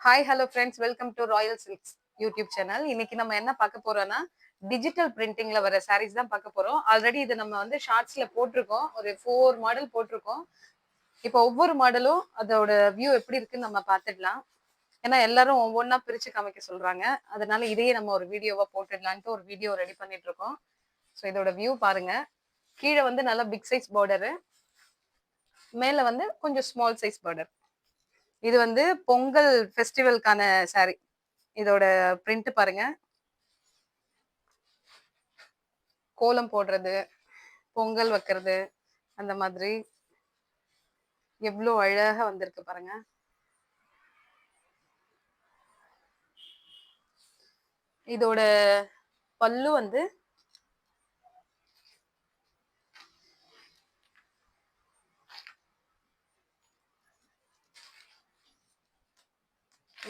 Hi hello friends, welcome to Royal silks YouTube channel. இன்னைக்கு நம்ம என்ன பார்க்க போறோம்னா டிஜிட்டல் பிரிண்டிங்ல வர சாரீஸ் தான் பார்க்க போறோம். ஆல்ரெடி இது நம்ம வந்து ஷார்ட்ஸ்ல போட்டிருக்கோம். ஒரு 4 மாடல் போட்டிருக்கோம். இப்போ ஒவ்வொரு மாடலும் அதோட வியூ எப்படி இருக்குன்னு நம்ம பார்த்துடலாம். ஏன்னா எல்லாரும் ஒவ்வொன்றா பிரிச்சு காமிக்க சொல்றாங்க. அதனால இதையே நம்ம ஒரு வீடியோவா போட்டுடலான்ட்டு ஒரு வீடியோ ரெடி பண்ணிட்டு இருக்கோம். ஸோ இதோட வியூ பாருங்க. கீழே வந்து நல்லா பிக் சைஸ் பார்டரு, மேல வந்து கொஞ்சம் ஸ்மால் சைஸ் பார்டர். இது வந்து பொங்கல் ஃபெஸ்டிவல்கான சாரி. இதோட பிரிண்ட் பாருங்க. கோலம் போடுறது, பொங்கல் வைக்கிறது, அந்த மாதிரி எவ்வளோ அழகா வந்திருக்கு பாருங்க. இதோட பல்லு வந்து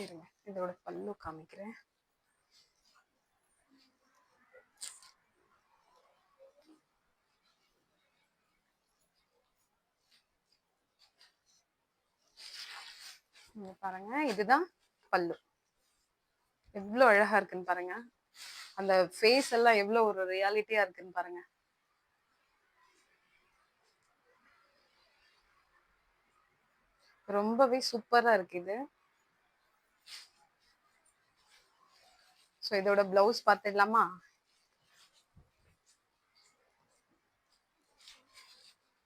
இருங்க, இதோட பல்லு காமிக்கிறேன். இங்க பாருங்க, இதுதான் பல்லு. எவ்வளோ அழகா இருக்குன்னு பாருங்க. அந்த ஃபேஸ் எல்லாம் எவ்வளோ ஒரு ரியாலிட்டியா இருக்குன்னு பாருங்க. ரொம்பவே சூப்பரா இருக்கு இது. ஸோ இதோட பிளவுஸ் பார்த்துடலாமா?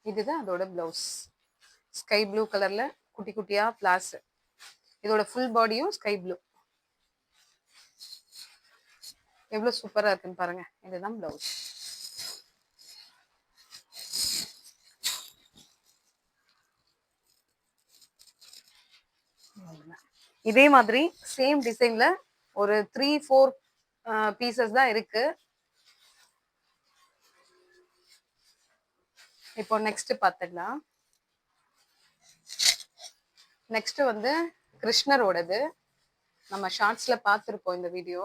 இதுதான் அதோட பிளவுஸ். ஸ்கை ப்ளூ கலர்ல குட்டி குட்டியா பிளாஸ். இதோட ஃபுல் பாடியும் ஸ்கை ப்ளூ. எவ்வளவு சூப்பரா இருக்குன்னு பாருங்க. இதுதான் பிளவுஸ். இதே மாதிரி சேம் டிசைன்ல ஒரு 3-4 பீசஸ் தான் இருக்கு. இப்போ நெக்ஸ்ட் பார்த்துடலாம். நெக்ஸ்ட் வந்து கிருஷ்ணரோடது. நம்ம ஷார்ட்ஸ்ல பார்த்துருப்போம் இந்த வீடியோ.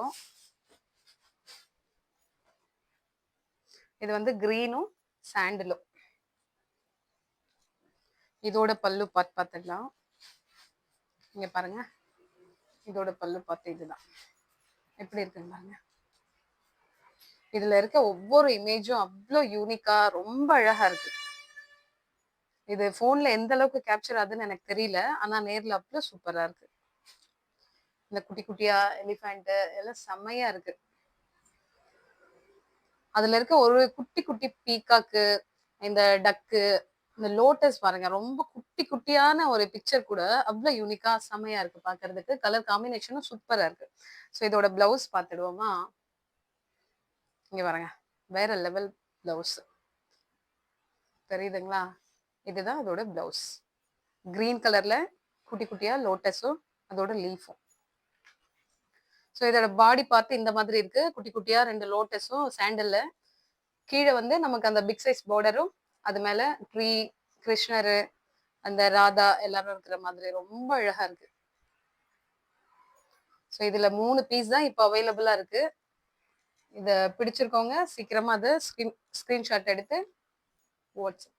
இது வந்து கிரீனும் சாண்டிலும். இதோட பல்லு பார்த்துடலாம். இங்க பாருங்க, இதோட பல்லு பார்த்து இதுதான் எப்படி இருக்குன்னு பாருங்க. இதுல இருக்க ஒவ்வொரு இமேஜும் அவ்வளோ யூனிக்கா ரொம்ப அழகா இருக்கு. இது போன்ல எந்த அளவுக்கு கேப்சர் ஆகுதுன்னு எனக்கு தெரியல, ஆனா நேர்ல அவ்வளோ சூப்பரா இருக்கு. இந்த குட்டி குட்டியா எலிஃபண்ட் எல்லாம் செம்மையா இருக்கு. அதுல இருக்க ஒரு குட்டி குட்டி பீகாக்கு, இந்த டக்கு, இந்த லோட்டஸ் பாருங்க, ரொம்ப குட்டி குட்டியான ஒரு பிக்சர் கூட அவ்வளவு யூனிக்கா செம்மையா இருக்கு பாக்குறதுக்கு. கலர் காம்பினேஷனும் சூப்பரா இருக்கு. ஸோ இதோட பிளவுஸ் பார்த்துடுவோமா? இங்க பாருங்க, வேற லெவல் பிளவுஸ் தெரியுதுங்களா? இதுதான் அதோட பிளவுஸ். கிரீன் கலர்ல குட்டி குட்டியா லோட்டஸும் அதோட லீஃபும். ஸோ இதோட பாடி பார்த்து இந்த மாதிரி இருக்கு. குட்டி குட்டியா 2 லோட்டஸும் சாண்டல்ல. கீழே வந்து நமக்கு அந்த பிக் சைஸ் பார்டரும், அது மேல ட்ரீ, கிருஷ்ணரு, அந்த ராதா எல்லாரும் இருக்கிற மாதிரி ரொம்ப அழகா இருக்கு. ஸோ இதுல 3 பீஸ் தான் இப்போ அவைலபிளா இருக்கு. இத பிடிச்சிருக்கவங்க சீக்கிரமா அதை ஸ்கிரீன்ஷாட் எடுத்து வாட்ஸ்அப்.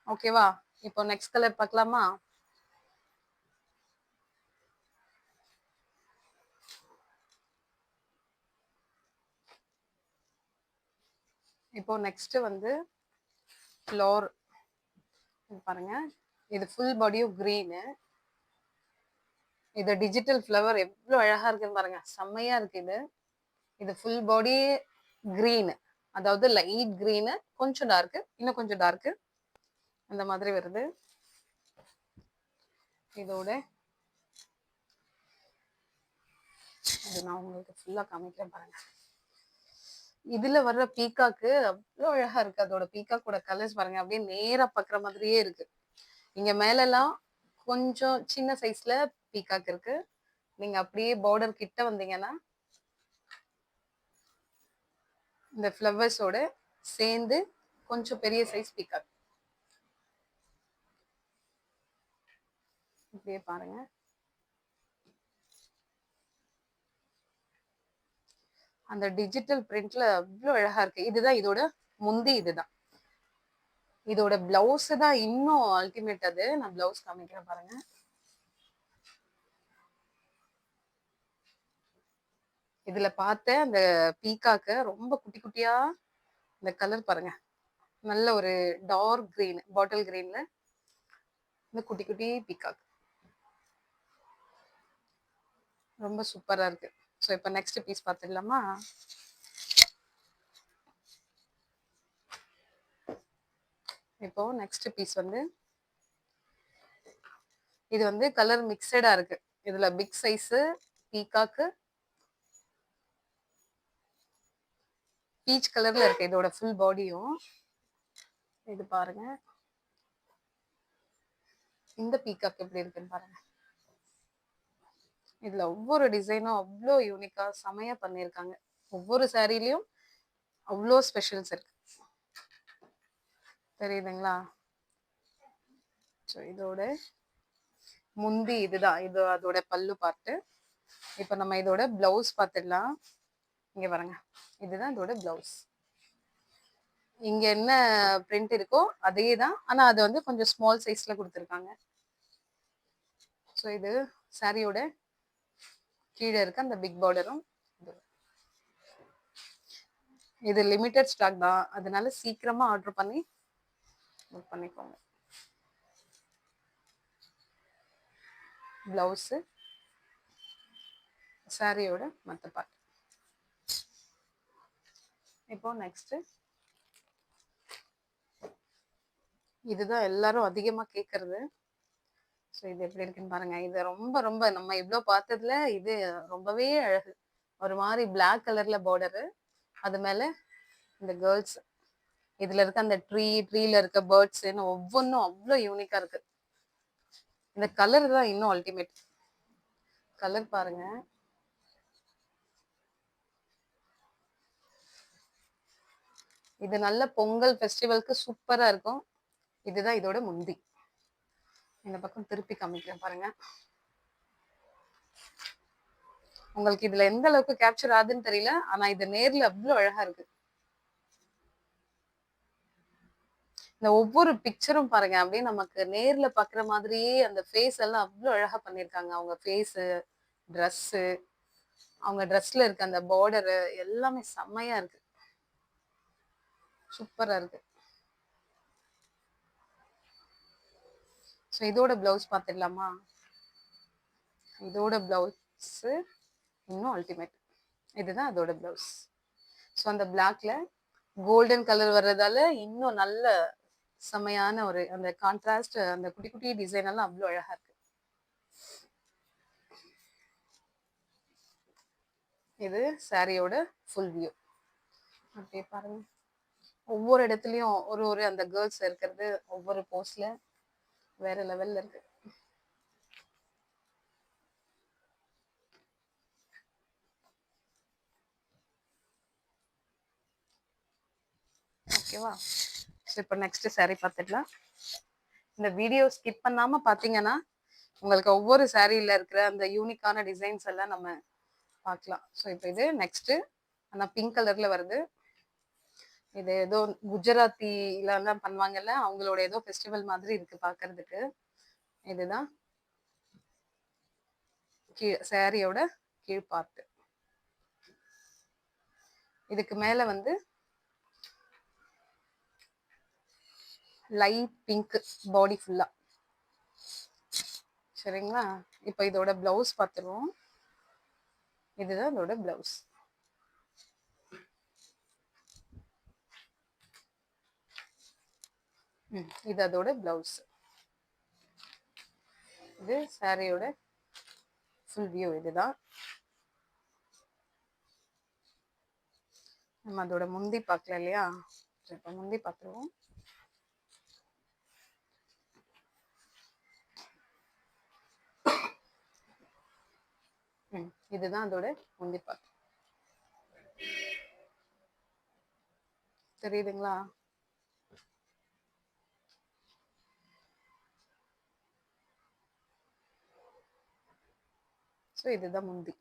ஓகேவா? இப்போ நெக்ஸ்ட் கலர் பார்க்கலாமா? இப்போ நெக்ஸ்ட் வந்து ஃப்ளோர் பாருங்க. இது ஃபுல் பாடியும் கிரீனு. இது டிஜிட்டல் ஃப்ளவர் எவ்வளவு அழகா இருக்குன்னு பாருங்க. செம்மையா இருக்கு இது. இது ஃபுல் பாடி கிரீன், அதாவது லைட் கிரீனு, கொஞ்சம் டார்க்கு, இன்னும் கொஞ்சம் டார்க்கு, அந்த மாதிரி வருது. இதோட இது நான் உங்களுக்கு ஃபுல்லா காமிக்கிறேன் பாருங்க. இதுல வர்ற பீகாக்கு அவ்வளோ அழகா இருக்கு. அதோட பீகாக்கோட கலர்ஸ் பாருங்க, அப்படியே நேரா பாக்குற மாதிரியே இருக்கு. இங்க மேல எல்லாம் கொஞ்சம் சின்ன சைஸ்ல பீகாக் இருக்கு. நீங்க அப்படியே பார்டர் கிட்ட வந்தீங்கன்னா இந்த ஃப்ளவர்ஸோட சேர்ந்து கொஞ்சம் பெரிய சைஸ் பீகாக். இப்படியே பாருங்க. அந்த டிஜிட்டல் பிரிண்ட்ல அவ்வளோ அழகா இருக்கு. இதுதான் இதோட முந்தி. இதுதான் இதோட பிளவுஸ் தான் இன்னும் அல்டிமேட். அது நான் பிளவுஸ் காமிக்கிறேன் பாருங்க. இதுல பார்த்த அந்த பீகாக்க ரொம்ப குட்டி குட்டியா இந்த கலர் பாருங்க. நல்ல ஒரு டார்க் கிரீன், பாட்டில் கிரீன்ல இந்த குட்டி குட்டி பீகாக் ரொம்ப சூப்பரா இருக்கு. ஸோ இப்போ நெக்ஸ்ட் பீஸ் பார்த்துடலாமா? இப்போ நெக்ஸ்ட் பீஸ் வந்து இது வந்து கலர் மிக்சடா இருக்கு. இதுல பிக் சைஸ் பீகாக்கு பீச் கலர்ல இருக்கு இதோட ஃபுல் பாடியும். இது பாருங்க, இந்த பீகாக் எப்படி இருக்குன்னு பாருங்க. இதுல ஒவ்வொரு டிசைனும் அவ்வளோ யூனிக்கா செமையா பண்ணியிருக்காங்க. ஒவ்வொரு சாரிலையும் அவ்வளோ ஸ்பெஷல்ஸ் இருக்கு. தெரியுதுங்களா? ஸோ இதோட முந்தி இதுதான், இது அதோட பல்லு பார்ட்டு. இப்போ நம்ம இதோட பிளவுஸ் பார்த்துடலாம். இங்க பாருங்க, இதுதான் இதோட பிளவுஸ். இங்க என்ன பிரிண்ட் இருக்கோ அதே தான், ஆனா அது வந்து கொஞ்சம் ஸ்மால் சைஸ்ல கொடுத்துருக்காங்க. ஸோ இது சாரியோட கீழே இருக்க அந்த பிக் பார்டரும். இது லிமிட்டட் ஸ்டாக் தான், அதனால சீக்கிரமா ஆர்டர் பண்ணி புக் பண்ணிக்கோங்க. பிளவுஸ் சாரியோட மற்ற பார்ட். இப்போ நெக்ஸ்ட் இதுதான் எல்லாரும் அதிகமா கேட்கறது. ஸோ இது எப்படி இருக்குன்னு பாருங்க. இது ரொம்ப ரொம்ப நம்ம இவ்வளோ பார்த்ததுல இது ரொம்பவே அழகு. ஒரு மாதிரி பிளாக் கலர்ல பார்டரு, அது மேல இந்த கேர்ள்ஸ், இதுல இருக்க அந்த ட்ரீல இருக்க பேர்ட்ஸ்ன்னு ஒவ்வொன்றும் அவ்வளோ யூனிக்கா இருக்கு. இந்த கலர் தான் இன்னும் அல்டிமேட். கலர் பாருங்க, இது நல்ல பொங்கல் ஃபெஸ்டிவலுக்கு சூப்பரா இருக்கும். இதுதான் இதோட முந்தி. இந்த பக்கம் திருப்பி காமிக்கிறேன் பாருங்க. உங்களுக்கு இதுல எந்த அளவுக்கு கேப்சர் ஆகுதுன்னு தெரியல, ஆனா இது நேர்ல அவ்வளோ அழகா இருக்கு. இந்த ஒவ்வொரு பிக்சரும் பாருங்க, அப்படியே நமக்கு நேர்ல பாக்குற மாதிரியே அந்த ஃபேஸ் எல்லாம் அவ்வளோ அழகா பண்ணியிருக்காங்க. அவங்க ஃபேஸ், ட்ரெஸ்ஸு, அவங்க ட்ரெஸ்ல இருக்க அந்த பார்டரு எல்லாமே செம்மையா இருக்கு. சூப்பரா இருக்கு. ஸோ இதோட பிளவுஸ் பார்த்துடலாமா? இதோட பிளவுஸ் இன்னும் அல்டிமேட். இதுதான் அதோட பிளவுஸ். ஸோ அந்த பிளாக்ல கோல்டன் கலர் வர்றதால இன்னும் நல்ல செமையான ஒரு அந்த கான்ட்ராஸ்ட், அந்த குட்டி குட்டி டிசைன் எல்லாம் அவ்வளோ அழகா இருக்கு. இது சாரியோட ஃபுல் வியூ. அப்படியே பாருங்க, ஒவ்வொரு இடத்துலயும் ஒரு ஒரு அந்த கேர்ள்ஸ் இருக்கிறது ஒவ்வொரு போஸ்ட்ல வேற லெவல்ல இருக்கு. ஓகேவா? ஸோ இப்போ நெக்ஸ்ட் சாரி பார்த்துடலாம். இந்த வீடியோ ஸ்கிப் பண்ணாம பார்த்தீங்கன்னா உங்களுக்கு ஒவ்வொரு சாரியில இருக்கிற அந்த யூனிக்கான டிசைன்ஸ் எல்லாம் நம்ம பார்க்கலாம். ஸோ இப்போ இது நெக்ஸ்ட், ஆனால் பிங்க் கலர்ல வருது. இது ஏதோ குஜராத்தில எல்லாம் பண்ணுவாங்கல்ல, அவங்களோட ஏதோ ஃபெஸ்டிவல் மாதிரி இருக்கு பார்க்கிறதுக்கு. இதுதான் சாரியோட கீழ் பார்ட். இதுக்கு மேல வந்து லைட் பிங்க் பாடி ஃபுல்லா. சரிங்களா? இப்போ இதோட பிளவுஸ் பார்த்துருவோம். இதுதான் இதோட பிளவுஸ். இது அதோட பிளவுஸ். இது சாரியோட ஃபுல் வியூ. இதுதான் நம்ம அதோட முந்தி பார்க்கல இல்லையா? இப்போ முந்தி பார்த்துருவோம். இதுதான் அதோட முந்தி பார்ட். தெரியுதுங்களா? ஸோ இதுதான் முந்தி.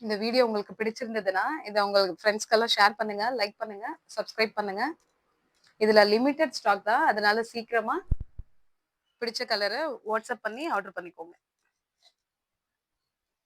இந்த வீடியோ உங்களுக்கு பிடிச்சிருந்ததுன்னா இதை உங்க ஃப்ரெண்ட்ஸ்க்கெல்லாம் ஷேர் பண்ணுங்க, லைக் பண்ணுங்க, சப்ஸ்கிரைப் பண்ணுங்க. இதுல லிமிடெட் ஸ்டாக் தான், அதனால சீக்கிரமா பிடிச்ச கலரை வாட்ஸ்அப் பண்ணி ஆர்டர் பண்ணிக்கோங்க.